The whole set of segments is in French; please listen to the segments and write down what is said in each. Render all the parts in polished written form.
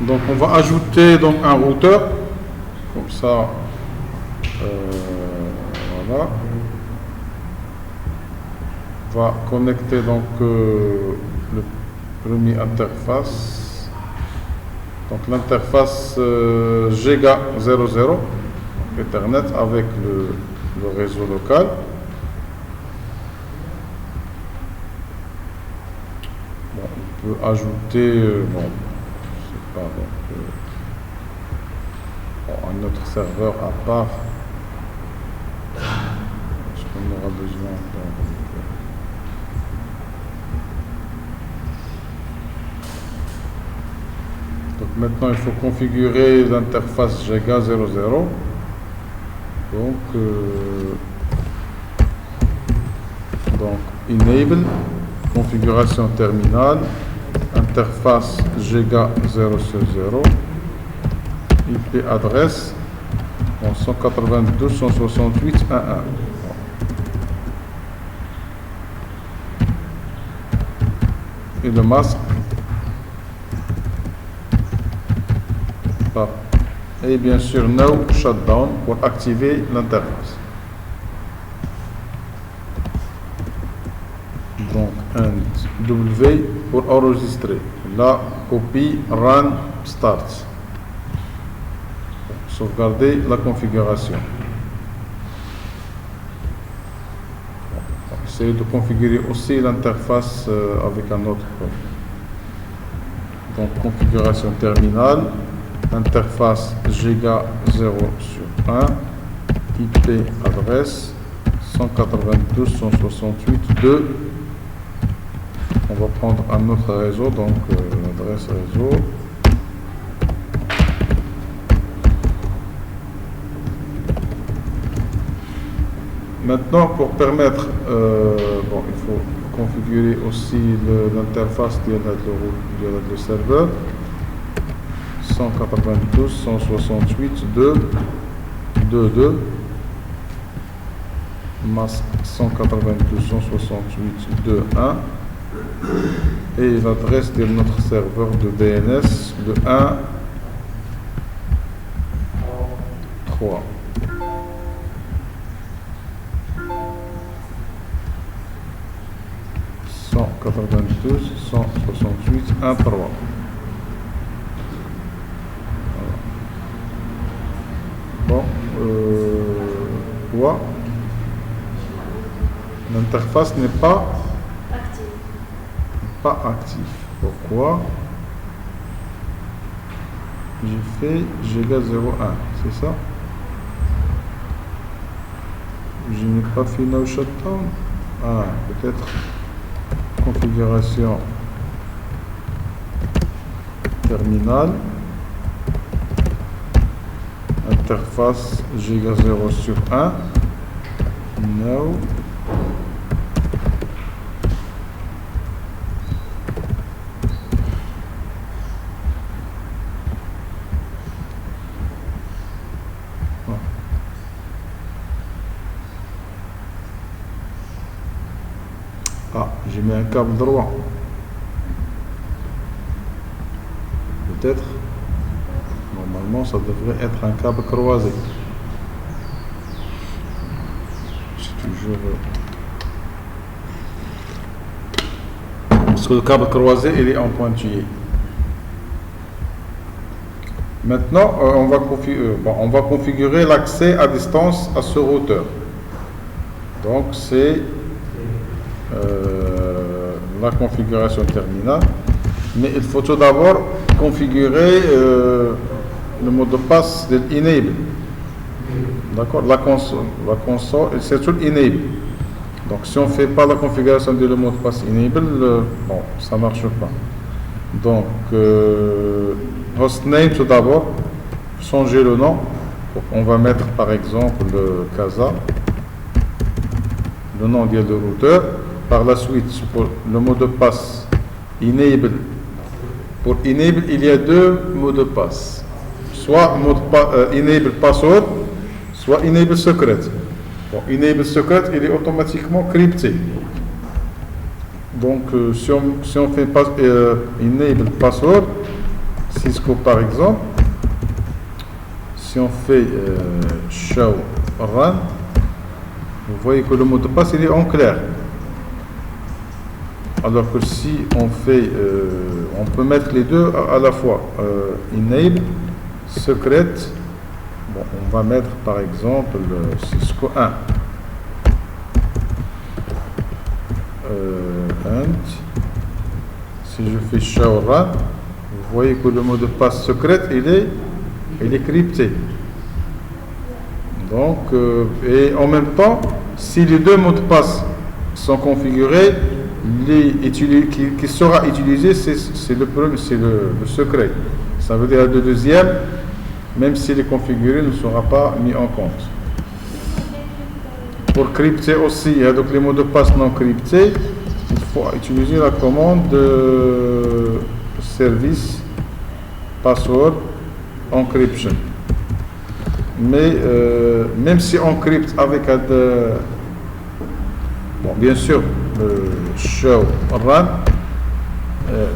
Donc on va ajouter donc un routeur, comme ça, voilà. On va connecter donc le premier interface. Donc l'interface Giga 00 Ethernet avec le réseau local. Bon, on peut ajouter bon, je sais pas, donc, bon, un autre serveur à part. Est-ce qu'on aura besoin donc maintenant il faut configurer l'interface Giga 00. Donc enable, configuration terminale, interface Giga 0/0, IP adresse 192.168.1.1. Et le masque et bien sûr no shutdown pour activer l'interface. Donc un W pour enregistrer la copie run start, sauvegarder la configuration. Essayez de configurer aussi l'interface avec un autre code. Donc configuration terminale, interface Giga 0/1, IP adresse 192.168.2. On va prendre un autre réseau, donc l'adresse réseau. Maintenant, pour permettre, bon, il faut configurer aussi l'interface de le serveur 192.168.2.2, masque 192.168.2.1 et l'adresse de notre serveur de DNS de 1.3. Bon, quoi? L'interface n'est pas active. Pourquoi? J'ai fait Giga 01, c'est ça? Je n'ai pas fait no shutdown. Ah, peut-être configuration terminale, interface Giga 0/1, no. Ah, j'ai mis un câble droit. Peut-être. Normalement, ça devrait être un câble croisé. C'est toujours... Parce que le câble croisé, il est en pointillé. Maintenant, on va configurer l'accès à distance à ce routeur. Donc, c'est... la configuration terminale, mais il faut tout d'abord configurer le mot de passe de enable. D'accord, la console c'est tout enable. Donc si on ne fait pas la configuration de le mot de passe enable, bon, ça ne marche pas. Donc hostname tout d'abord, changer le nom. Donc, on va mettre par exemple Casa, le nom du routeur. Par la suite, pour le mot de passe enable, pour enable, il y a deux mots de passe, soit enable password, soit enable secret. Bon, enable secret, il est automatiquement crypté. Donc, si on fait pas enable password, Cisco par exemple, si on fait show run, vous voyez que le mot de passe il est en clair. Alors que si on fait, on peut mettre les deux à la fois. Enable, secret. Bon, on va mettre par exemple Cisco 1. And si je fais show run, vous voyez que le mot de passe secret il est crypté. Donc, et en même temps, si les deux mots de passe sont configurés, qui sera utilisé, c'est le premier, c'est le secret. Ça veut dire le deuxième, même s'il est configuré, ne sera pas mis en compte. Pour crypter aussi, donc les mots de passe non cryptés, il faut utiliser la commande de service password encryption. Mais même si on crypte avec bon, bien sûr, show run,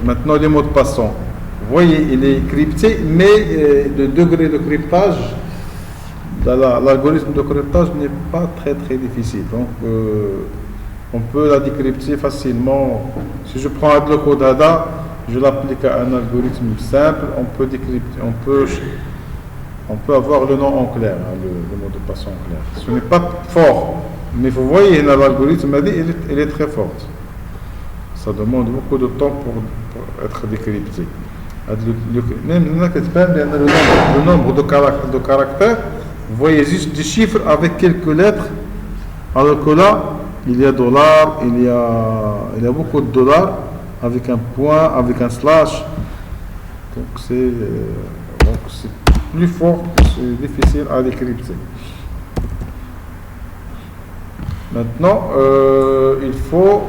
maintenant les mots de passe sont, vous voyez, il est crypté, mais le degré de cryptage, l'algorithme de cryptage n'est pas très difficile. Donc, on peut la décrypter facilement. Si je prends AdLoco Dada, je l'applique à un algorithme simple, on peut décrypter, on peut avoir le nom en clair, hein, le mot de passe en clair. Ce n'est pas fort, mais vous voyez, l'algorithme il est très fort. Ça demande beaucoup de temps pour être décrypté. Même le nombre de caractères, vous voyez juste des chiffres avec quelques lettres, alors que là, il y a dollars, il y a beaucoup de dollars, avec un point, avec un slash. Donc c'est plus fort, c'est difficile à décrypter. Maintenant, il faut,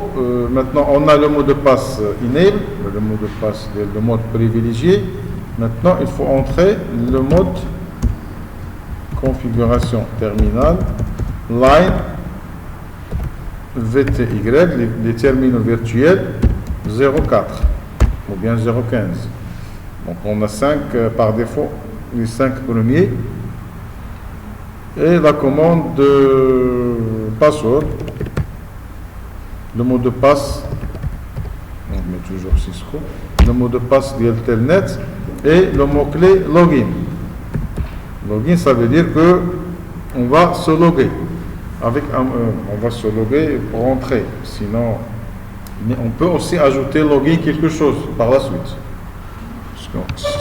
maintenant on a le mot de passe enable, le mot de passe, le mode privilégié. Maintenant, il faut entrer le mode configuration terminal, line, VTY, les terminaux virtuels, 04 ou bien 015. Donc on a 5 par défaut, les 5 premiers. Et la commande de password, le mot de passe, on met toujours Cisco, le mot de passe d'Internet et le mot-clé login. Login, ça veut dire que on va se loguer. On va se loguer pour entrer. Sinon, mais on peut aussi ajouter login quelque chose par la suite.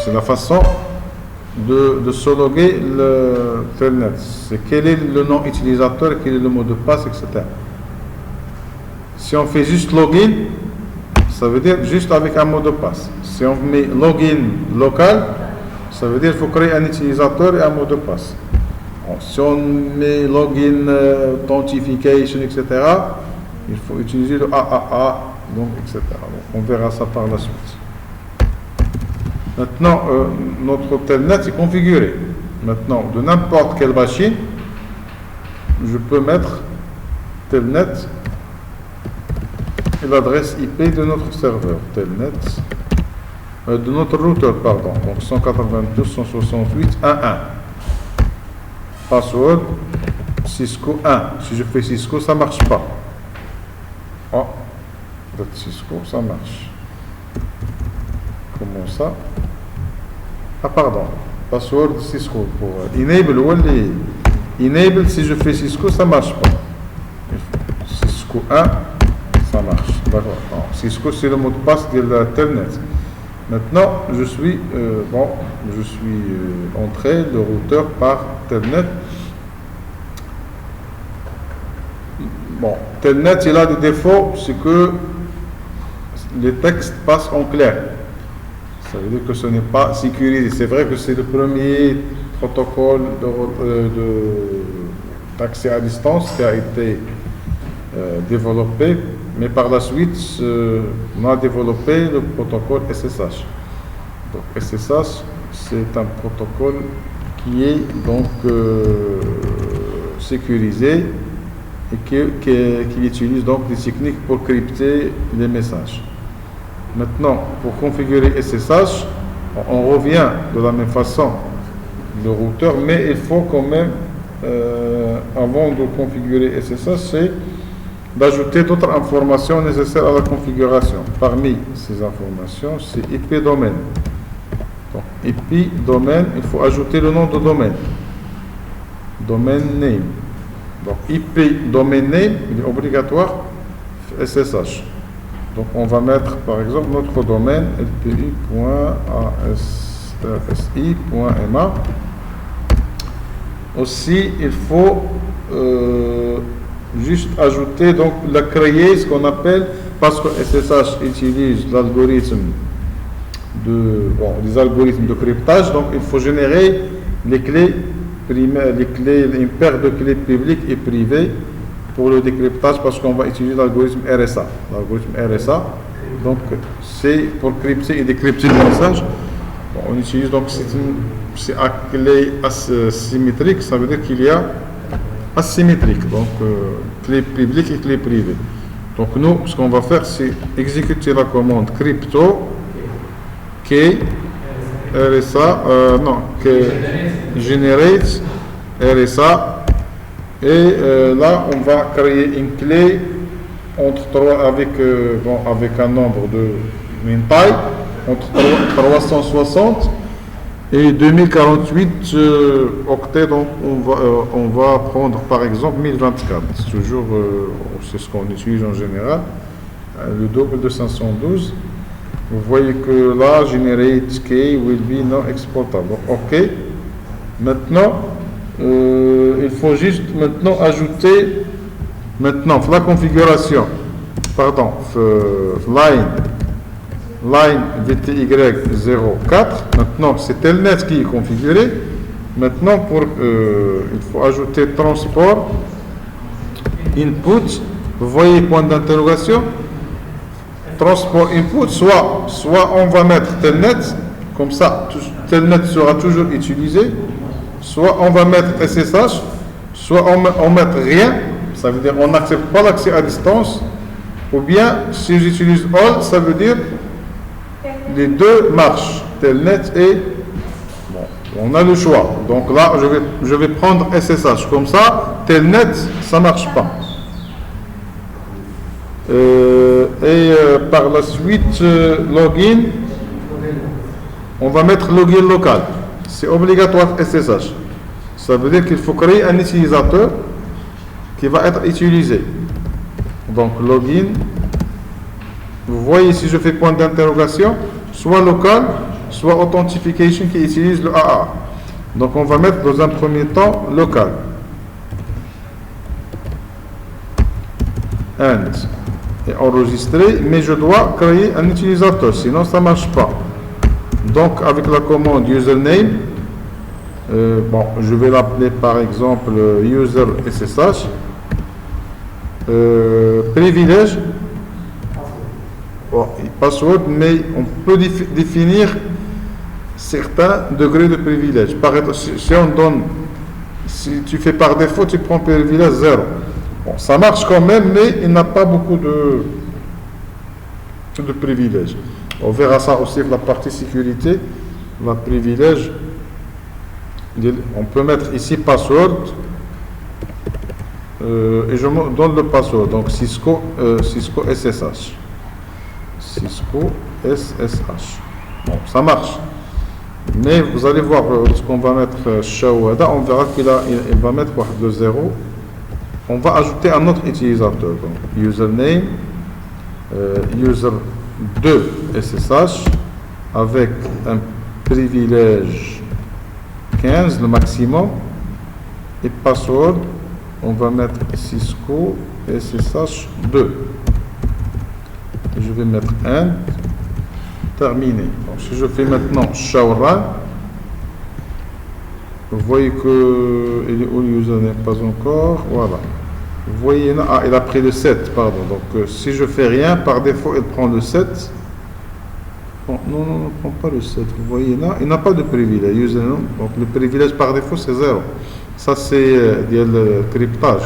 C'est la façon de se loguer le Telnet. C'est quel est le nom utilisateur, quel est le mot de passe, etc. Si on fait juste login, ça veut dire juste avec un mot de passe. Si on met login local, ça veut dire qu'il faut créer un utilisateur et un mot de passe. Bon, si on met login authentification, etc., il faut utiliser le AAA, donc, etc. Donc, on verra ça par la suite. Maintenant, notre Telnet est configuré. Maintenant, de n'importe quelle machine, je peux mettre Telnet et l'adresse IP de notre serveur. Telnet, de notre routeur, pardon. Donc 192.168.1.1. Password Cisco 1. Si je fais Cisco, ça ne marche pas. Oh, Cisco, ça marche. Comment ça? Ah pardon, password Cisco pour enable ou enable, si je fais Cisco ça marche pas. Cisco 1 ça marche, d'accord. Cisco c'est le mot de passe de la Telnet. Maintenant je suis entré le routeur par Telnet. Bon, Telnet il a des défauts, c'est que les textes passent en clair. Ça veut dire que ce n'est pas sécurisé. C'est vrai que c'est le premier protocole d'accès à distance qui a été développé, mais par la suite, on a développé le protocole SSH. Donc SSH, c'est un protocole qui est donc sécurisé et qui utilise donc des techniques pour crypter les messages. Maintenant, pour configurer SSH, On revient de la même façon le routeur, mais il faut quand même, avant de configurer SSH, c'est d'ajouter d'autres informations nécessaires à la configuration. Parmi ces informations, c'est IP domaine. Donc, IP domaine, il faut ajouter le nom de domaine. Domain name. Donc, IP domain name, il est obligatoire SSH. Donc, on va mettre par exemple notre domaine lpi.asi.ma. Aussi, il faut juste ajouter, donc la créer, ce qu'on appelle, parce que SSH utilise l'algorithme les algorithmes de cryptage, donc il faut générer les clés primaires, une paire de clés publiques et privées pour le décryptage, parce qu'on va utiliser l'algorithme RSA. L'algorithme RSA, donc c'est pour crypter et décrypter le message. Bon, on utilise donc c'est à clé asymétrique, ça veut dire qu'il y a asymétrique, donc clé publique et clé privée. Donc nous, ce qu'on va faire, c'est exécuter la commande crypto key RSA, generate RSA, et là on va créer une clé entre 3 avec un nombre une taille entre 360 et 2048 octets. Donc on va prendre par exemple 1024, c'est toujours c'est ce qu'on utilise en général, le double de 512. Vous voyez que là, generate key will be non exportable. OK. Maintenant, il faut juste maintenant ajouter la configuration. Pardon, line VTY04. Maintenant, c'est Telnet qui est configuré. Maintenant, il faut ajouter transport input. Vous voyez point d'interrogation. Transport input, soit on va mettre Telnet, comme ça Telnet sera toujours utilisé, soit on va mettre SSH, soit on met rien, ça veut dire on n'accepte pas l'accès à distance, ou bien si j'utilise all, ça veut dire les deux marchent, Telnet et on a le choix. Donc là je vais prendre SSH, comme ça Telnet ça marche pas. Par la suite, login, on va mettre login local. C'est obligatoire SSH. Ça veut dire qu'il faut créer un utilisateur qui va être utilisé. Donc login, vous voyez si je fais point d'interrogation, soit local, soit authentification qui utilise le AA. Donc on va mettre dans un premier temps local. And et enregistrer, mais je dois créer un utilisateur, sinon ça ne marche pas. Donc avec la commande username, je vais l'appeler par exemple user SSH, privilège, password, mais on peut définir certains degrés de privilège. Par exemple, si tu fais par défaut, tu prends privilège 0. Bon, ça marche quand même, mais il n'a pas beaucoup de privilèges. On verra ça aussi avec la partie sécurité. La privilège, on peut mettre ici password, et je me donne le password. Donc Cisco SSH. Cisco SSH. Bon, ça marche. Mais vous allez voir, lorsqu'on va mettre Shawada, on verra qu'il va mettre de 0. On va ajouter un autre utilisateur, donc username, user2 SSH avec un privilège 15, le maximum, et password, on va mettre Cisco SSH 2. Je vais mettre 1, terminé. Donc, si je fais maintenant Shawrun, vous voyez que il est où le username, pas encore, voilà. Vous voyez là, il a pris le 7, pardon. Donc si je fais rien, par défaut il prend le 7. Bon, non, ne prend pas le 7. Vous voyez là, il n'a pas de privilège. Username. Donc le privilège par défaut c'est 0. Ça c'est le cryptage.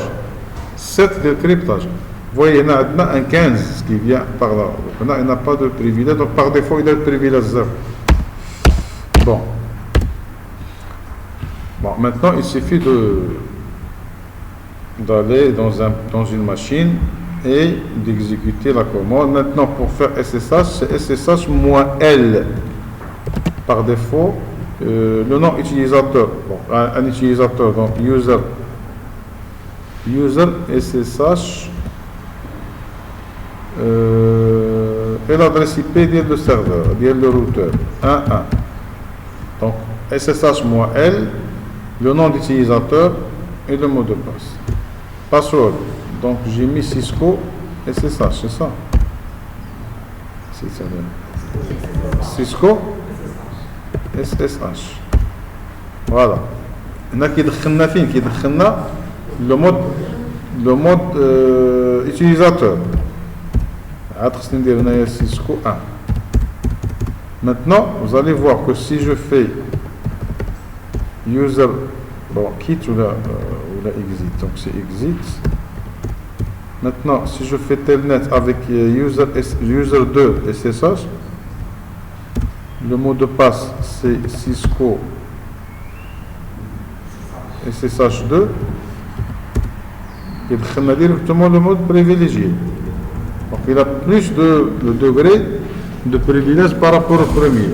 7 de cryptage. Vous voyez là, un 15 qui vient par là. Donc là, il n'a pas de privilège. Donc par défaut il a le privilège 0. Bon. Bon, maintenant il suffit d'aller dans une machine et d'exécuter la commande. Maintenant pour faire SSH, c'est SSH moins L. Par défaut, le nom utilisateur. Bon, un utilisateur, donc user SSH et l'adresse IP du serveur, le routeur 1.1. Donc SSH moins L, le nom d'utilisateur et le mot de passe. Password, donc j'ai mis Cisco SSH, c'est ça? C'est ça. Cisco SSH. Voilà. On a qui le mode utilisateur. Cisco 1. Maintenant, vous allez voir que si je fais user, bon, quitte ou la exit, donc c'est exit. Maintenant, si je fais telnet avec user 2 SSH, le mot de passe c'est Cisco SSH2. Il y a directement le mode privilégié. Donc il a plus de degré de privilège par rapport au premier.